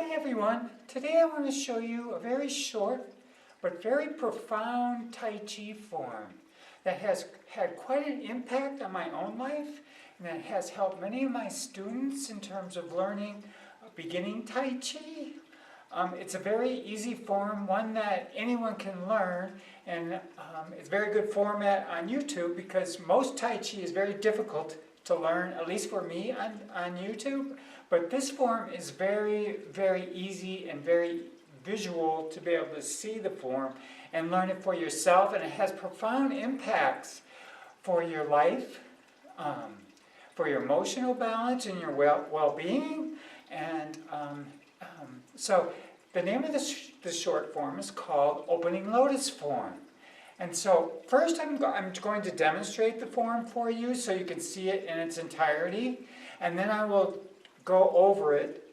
Hi everyone, today I want to show you a very short but very profound Tai Chi form that has had quite an impact on my own life and that has helped many of my students in terms of learning beginning Tai Chi. It's a very easy form, one that anyone can learn, and it's a very good format on YouTube because most Tai Chi is very difficult to learn, at least for me on YouTube. But this form is very, very easy and very visual to be able to see the form and learn it for yourself, and it has profound impacts for your life, for your emotional balance and your well-being. And so the name of the short form is called Opening Lotus Form. And so first I'm going to demonstrate the form for you so you can see it in its entirety, and then I will go over it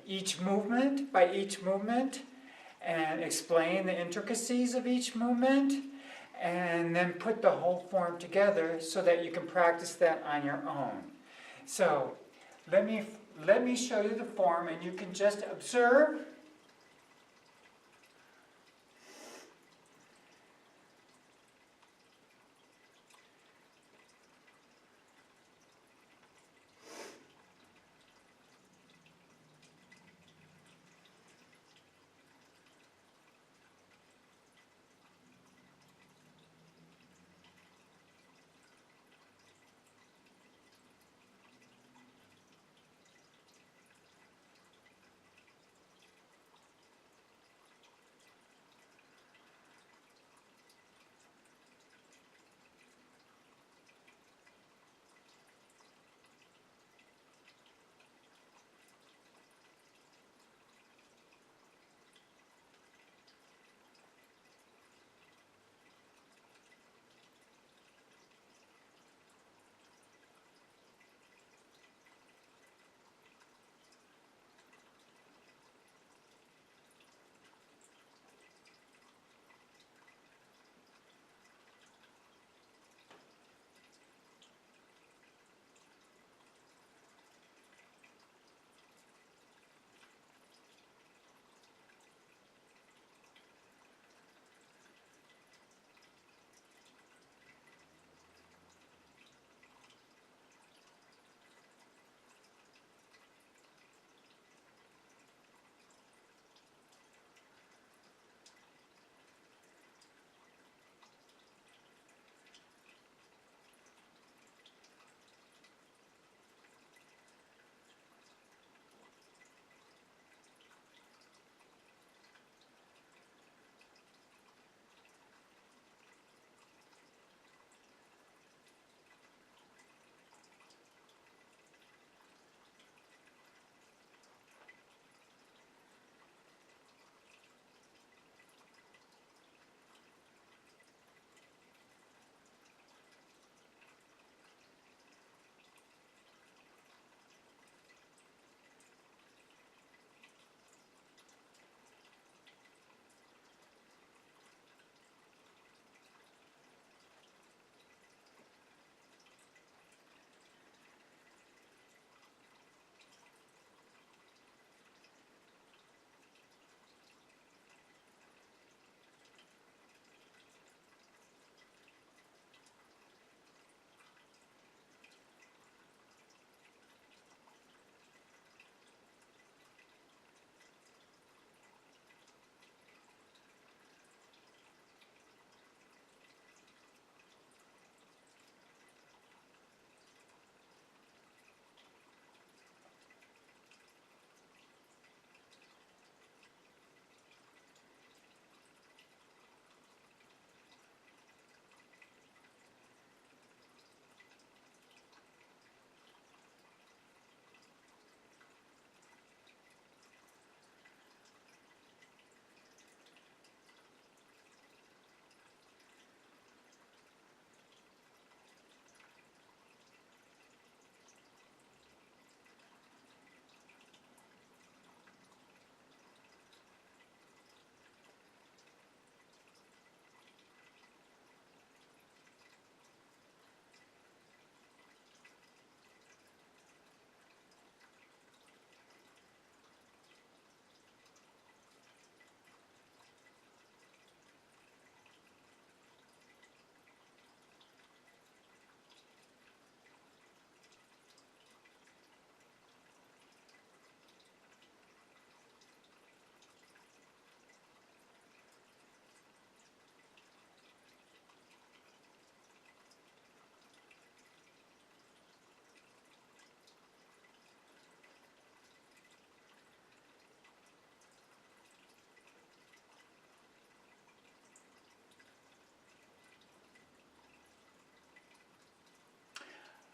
each movement by each movement and explain the intricacies of each movement, and then put the whole form together so that you can practice that on your own. So let me show you the form, and you can just observe.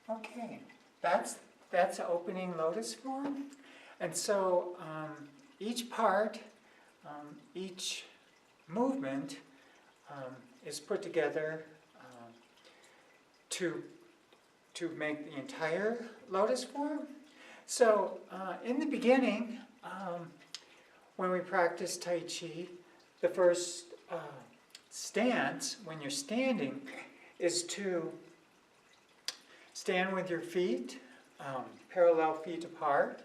Okay, that's opening lotus form. And so each part, each movement is put together to make the entire lotus form. So in the beginning, when we practice Tai Chi, the first stance, when you're standing, is to stand with your feet, parallel feet apart.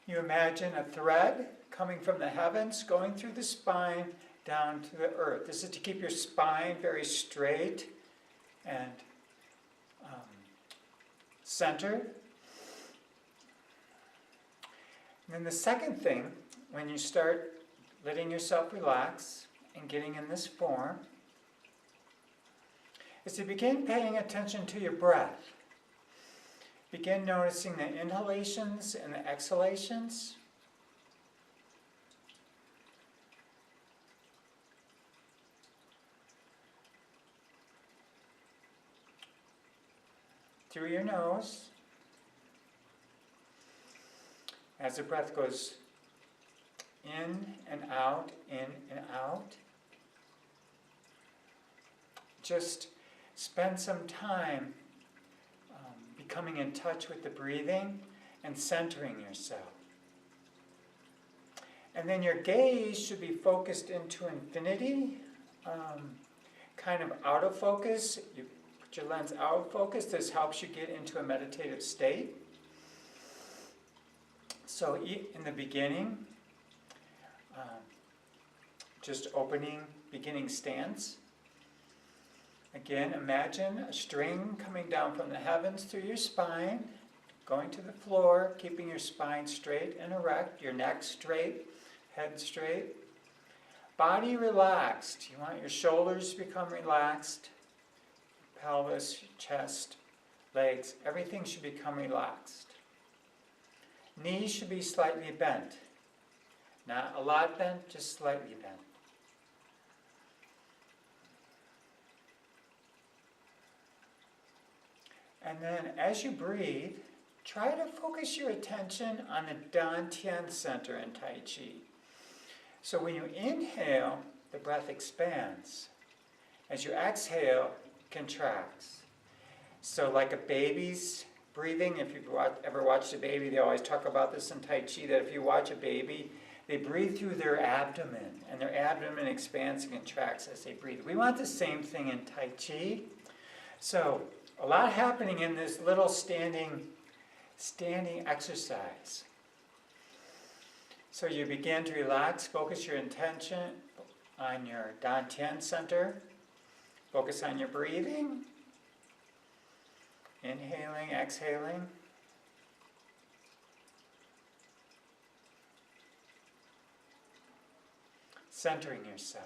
You imagine a thread coming from the heavens, going through the spine, down to the earth. This is to keep your spine very straight and centered. And then the second thing, when you start letting yourself relax and getting in this form, is to begin paying attention to your breath. Begin noticing the inhalations and the exhalations. Through your nose. As the breath goes in and out, just spend some time becoming in touch with the breathing and centering yourself. And then your gaze should be focused into infinity, kind of out of focus. You put your lens out of focus. This helps you get into a meditative state. So in the beginning, just opening, beginning stance. Again, imagine a string coming down from the heavens through your spine, going to the floor, keeping your spine straight and erect, your neck straight, head straight. Body relaxed. You want your shoulders to become relaxed, pelvis, chest, legs, everything should become relaxed. Knees should be slightly bent. Not a lot bent, just slightly bent. And then as you breathe, try to focus your attention on the Dantian center in Tai Chi. So when you inhale, the breath expands. As you exhale, it contracts. So like a baby's breathing, if you've ever watched a baby, they always talk about this in Tai Chi, that if you watch a baby, they breathe through their abdomen, and their abdomen expands and contracts as they breathe. We want the same thing in Tai Chi. So a lot happening in this little standing exercise. So you begin to relax, focus your attention on your Dantian center, focus on your breathing, inhaling, exhaling. Centering yourself.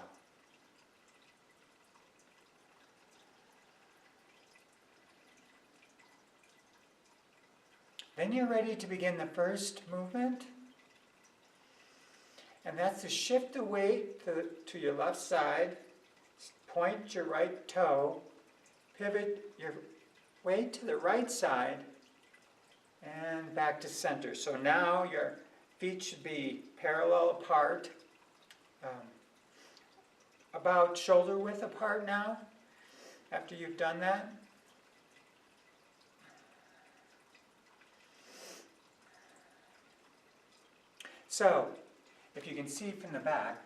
Then you're ready to begin the first movement. And that's to shift the weight to your left side, point your right toe, pivot your weight to the right side, and back to center. So now your feet should be parallel apart, about shoulder width apart now, after you've done that. So, if you can see from the back,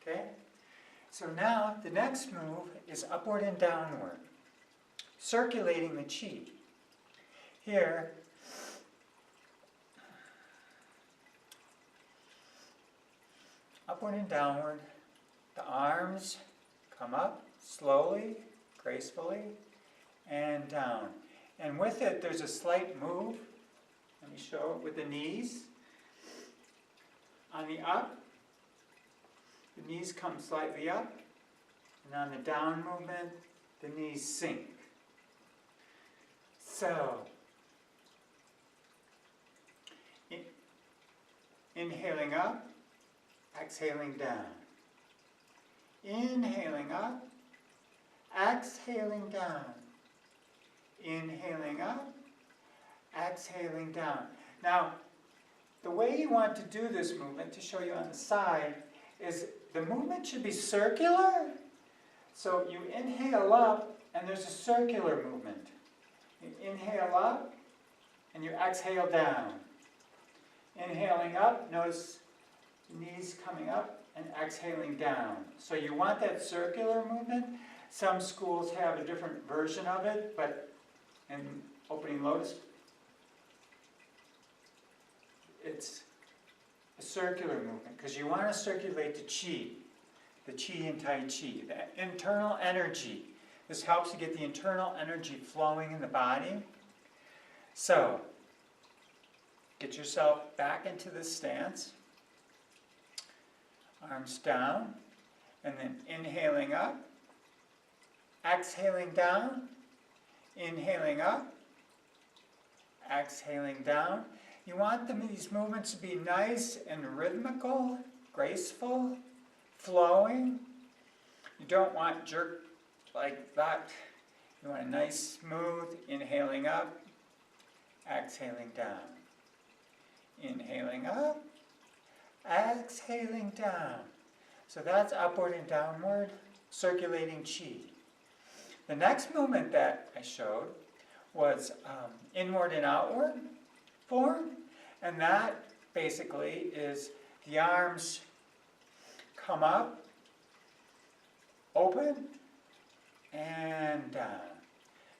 okay? So now the next move is upward and downward, circulating the chi. Here, upward and downward, the arms come up slowly, gracefully, and down. And with it, there's a slight move. Let me show it with the knees. On the up, the knees come slightly up. And on the down movement, the knees sink. So, inhaling up, exhaling down. Inhaling up, exhaling down. Inhaling up, exhaling down. Now, the way you want to do this movement, to show you on the side, is the movement should be circular. So you inhale up, and there's a circular movement. You inhale up, and you exhale down. Inhaling up, notice the knees coming up, and exhaling down. So you want that circular movement. Some schools have a different version of it, but in opening Lotus, it's a circular movement because you want to circulate the chi in Tai Chi, the internal energy. This helps to get the internal energy flowing in the body. So, get yourself back into this stance. Arms down, and then inhaling up, exhaling down, inhaling up, exhaling down. You want these movements to be nice and rhythmical, graceful, flowing. You don't want jerk like that. You want a nice, smooth, inhaling up, exhaling down. Inhaling up, exhaling down. So that's upward and downward, circulating chi. The next movement that I showed was inward and outward form, and that basically is the arms come up, open, and down.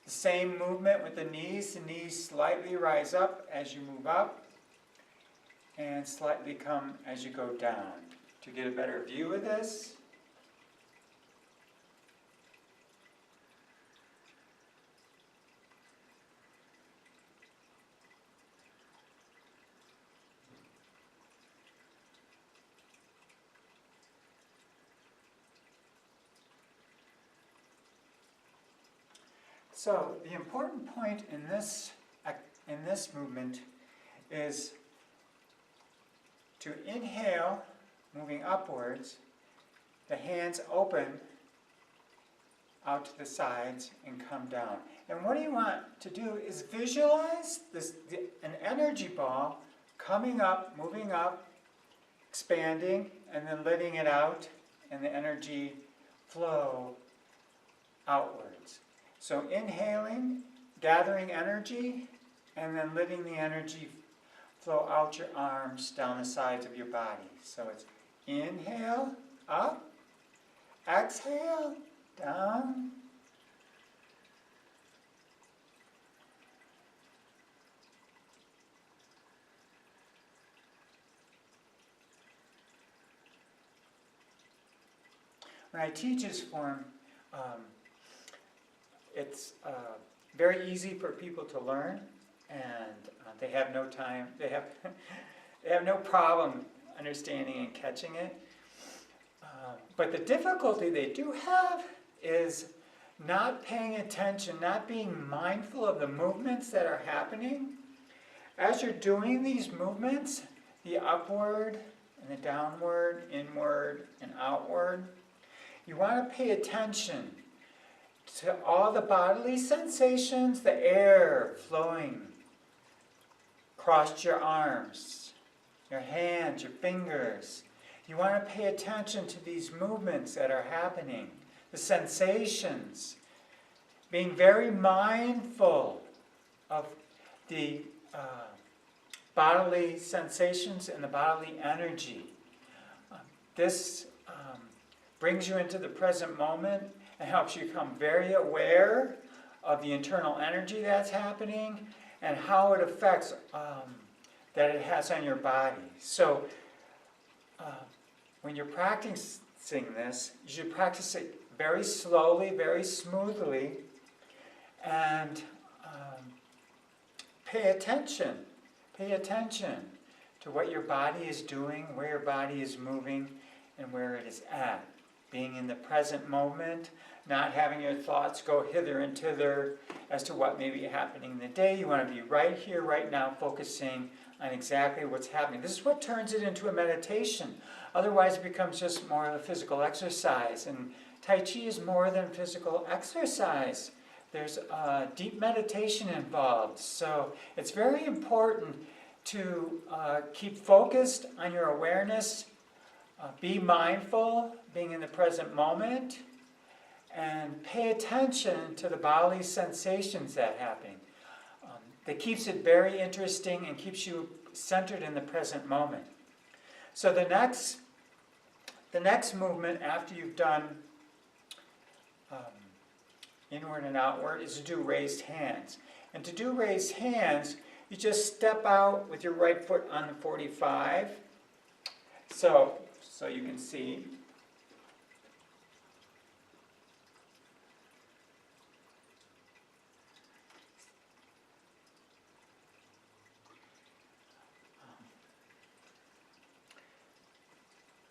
The same movement with the knees slightly rise up as you move up, and slightly come as you go down. To get a better view of this, so the important point in this movement is to inhale, moving upwards, the hands open out to the sides and come down. And what you want to do is visualize an energy ball coming up, moving up, expanding, and then letting it out, and the energy flow outwards. So inhaling, gathering energy, and then letting the energy flow out your arms, down the sides of your body. So it's inhale, up, exhale, down. When I teach this form, it's very easy for people to learn, and they have no time, they have no problem understanding and catching it. But the difficulty they do have is not paying attention, not being mindful of the movements that are happening. As you're doing these movements, the upward and the downward, inward and outward, you want to pay attention to all the bodily sensations, the air flowing across your arms, your hands, your fingers. You want to pay attention to these movements that are happening, the sensations, being very mindful of the bodily sensations and the bodily energy. This brings you into the present moment and helps you become very aware of the internal energy that's happening and how it affects that it has on your body. So when you're practicing this, you should practice it very slowly, very smoothly, and pay attention. Pay attention to what your body is doing, where your body is moving, and where it is at. being in the present moment, not having your thoughts go hither and thither as to what may be happening in the day. You want to be right here, right now, focusing on exactly what's happening. This is what turns it into a meditation. Otherwise, it becomes just more of a physical exercise. And Tai Chi is more than physical exercise. There's deep meditation involved. So it's very important to keep focused on your awareness, be mindful, being in the present moment, and pay attention to the bodily sensations that happen. That keeps it very interesting and keeps you centered in the present moment. So the next movement after you've done inward and outward is to do raised hands. And to do raised hands, you just step out with your right foot on the 45. So you can see.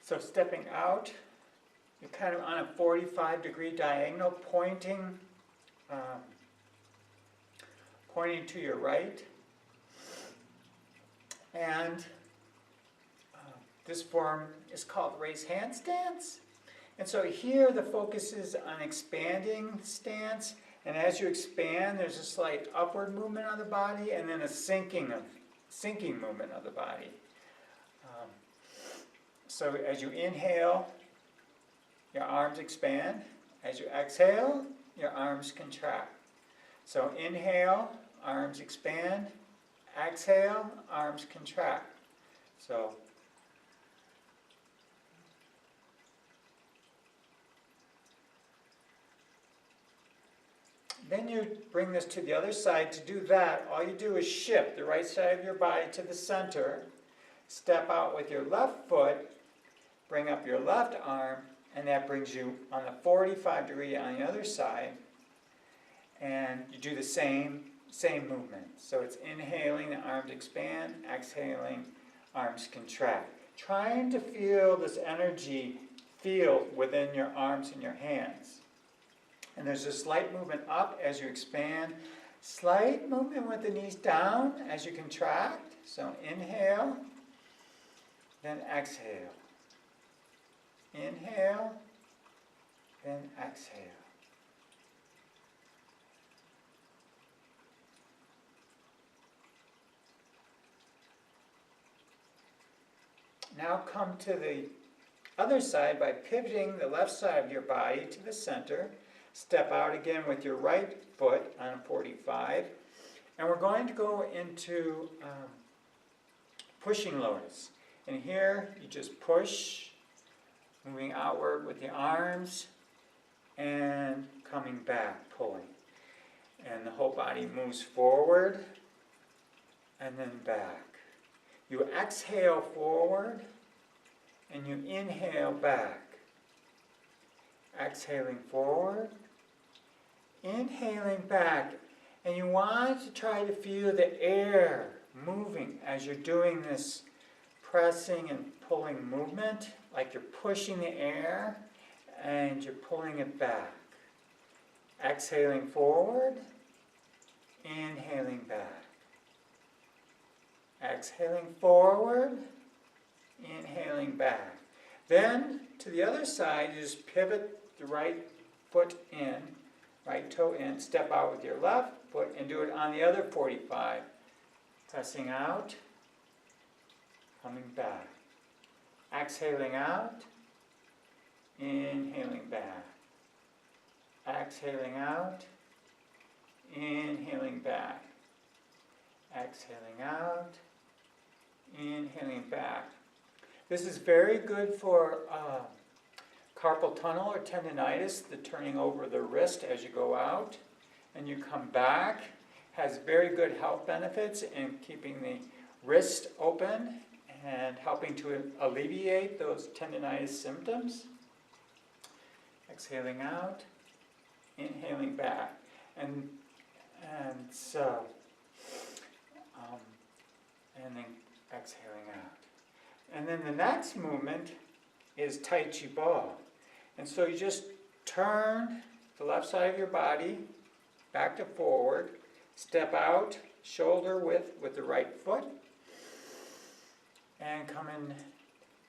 So stepping out, you're kind of on a 45-degree diagonal, pointing to your right. And this form is called raised hand stance. And so here the focus is on expanding stance. And as you expand, there's a slight upward movement of the body and then a sinking movement of the body. So as you inhale, your arms expand. As you exhale, your arms contract. So inhale, arms expand. Exhale, arms contract. So then you bring this to the other side. To do that, all you do is shift the right side of your body to the center. Step out with your left foot. Bring up your left arm, and that brings you on the 45-degree on the other side. And you do the same movement. So it's inhaling, the arms expand, exhaling, arms contract. Trying to feel this energy field within your arms and your hands. And there's a slight movement up as you expand. Slight movement with the knees down as you contract. So inhale, then exhale. Inhale, then exhale. Now come to the other side by pivoting the left side of your body to the center. Step out again with your right foot on 45. And we're going to go into pushing lotus. And here you just push, moving outward with the arms and coming back, pulling. And the whole body moves forward and then back. You exhale forward and you inhale back. Exhaling forward, inhaling back. And you want to try to feel the air moving as you're doing this pressing and pulling movement, like you're pushing the air and you're pulling it back. Exhaling forward, inhaling back. Exhaling forward, inhaling back. Then to the other side, you just pivot the right foot in, right toe in, step out with your left foot and do it on the other 45. Pressing out, coming back. Exhaling out, inhaling back. Exhaling out, inhaling back. Exhaling out, inhaling back. This is very good for carpal tunnel or tendonitis, the turning over the wrist as you go out and you come back. Has very good health benefits in keeping the wrist open and helping to alleviate those tendonitis symptoms. Exhaling out, inhaling back. And then exhaling out. And then the next movement is Tai Chi ball. And so you just turn the left side of your body back to forward, step out shoulder width with the right foot, and come in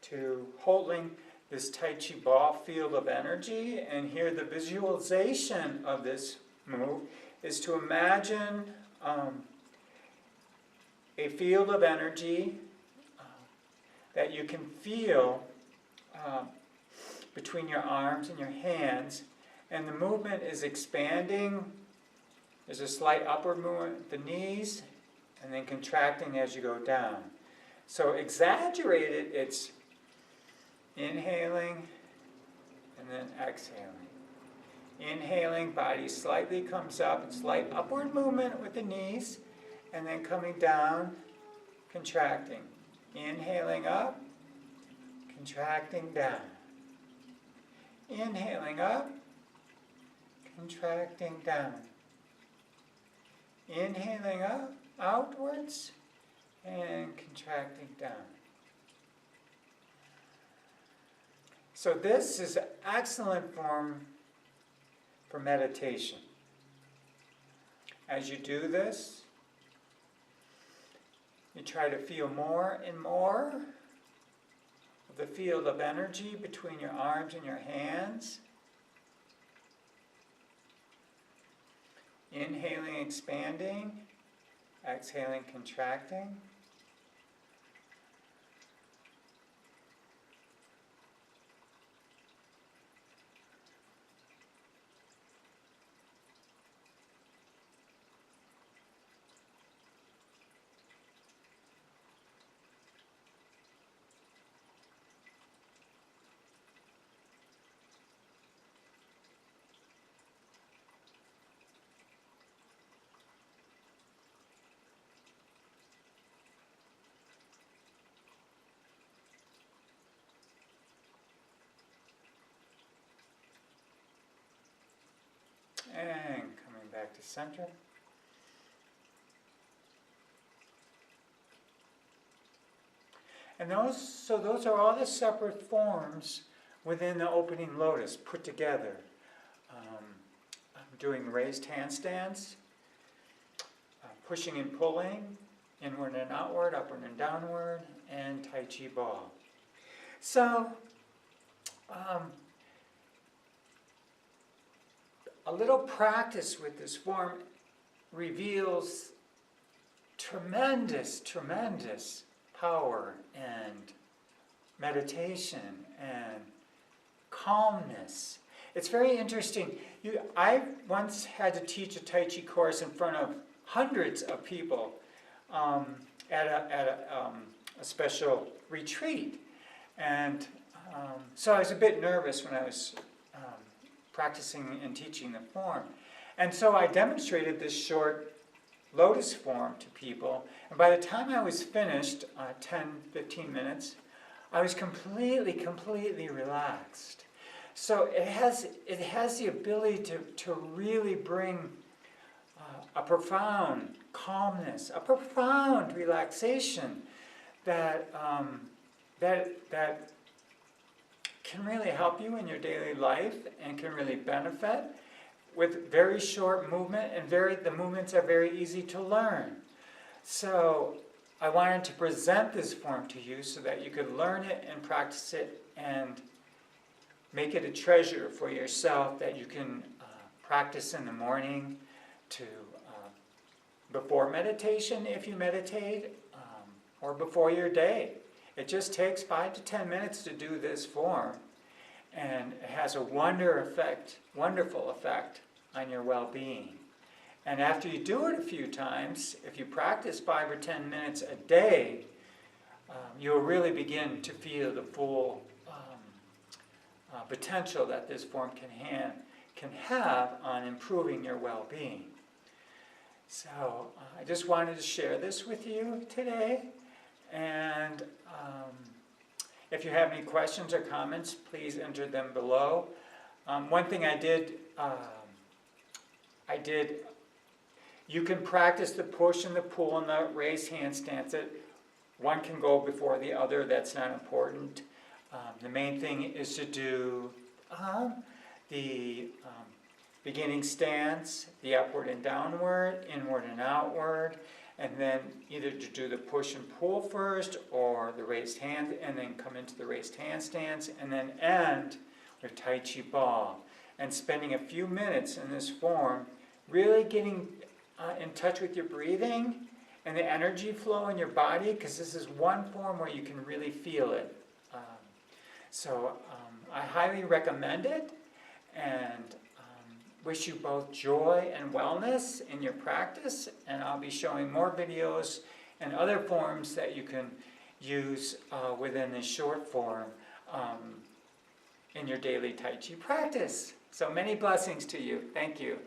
to holding this Tai Chi ball field of energy. And here the visualization of this move is to imagine a field of energy that you can feel between your arms and your hands, and the movement is expanding. There's a slight upward movement with the knees, and then contracting as you go down. So exaggerated, it's inhaling and then exhaling. Inhaling, body slightly comes up, slight upward movement with the knees, and then coming down, contracting. Inhaling up, contracting down. Inhaling up, contracting down. Inhaling up, outwards, and contracting down. So this is an excellent form for meditation. As you do this, you try to feel more and more of the field of energy between your arms and your hands. Inhaling, expanding. Exhaling, contracting. And coming back to center. And those are all the separate forms within the opening lotus put together. I'm doing raised handstands, pushing and pulling, inward and outward, upward and downward, and Tai Chi ball. So, a little practice with this form reveals tremendous, tremendous power and meditation and calmness. It's very interesting. I once had to teach a Tai Chi course in front of hundreds of people at a special retreat. And so I was a bit nervous when I was practicing and teaching the form. And so I demonstrated this short lotus form to people. And by the time I was finished, 10, 15 minutes, I was completely relaxed. So it has the ability to really bring a profound calmness, a profound relaxation that can really help you in your daily life and can really benefit with very short movement, and the movements are very easy to learn. So I wanted to present this form to you so that you could learn it and practice it and make it a treasure for yourself that you can practice in the morning, to before meditation if you meditate, or before your day. It just takes 5 to 10 minutes to do this form, and it has a wonderful effect on your well-being. And after you do it a few times, if you practice 5 or 10 minutes a day, you'll really begin to feel the full potential that this form can have on improving your well-being. So I just wanted to share this with you today. And if you have any questions or comments, please enter them below. One thing I did, you can practice the push and the pull and the raised handstands. One can go before the other, that's not important. The main thing is to do the beginning stance, the upward and downward, inward and outward, and then either to do the push and pull first, or the raised hand, and then come into the raised hand stance, and then end with Tai Chi ball. And spending a few minutes in this form, really getting in touch with your breathing and the energy flow in your body, because this is one form where you can really feel it. I highly recommend it, and wish you both joy and wellness in your practice, and I'll be showing more videos and other forms that you can use within this short form in your daily Tai Chi practice. So many blessings to you. Thank you.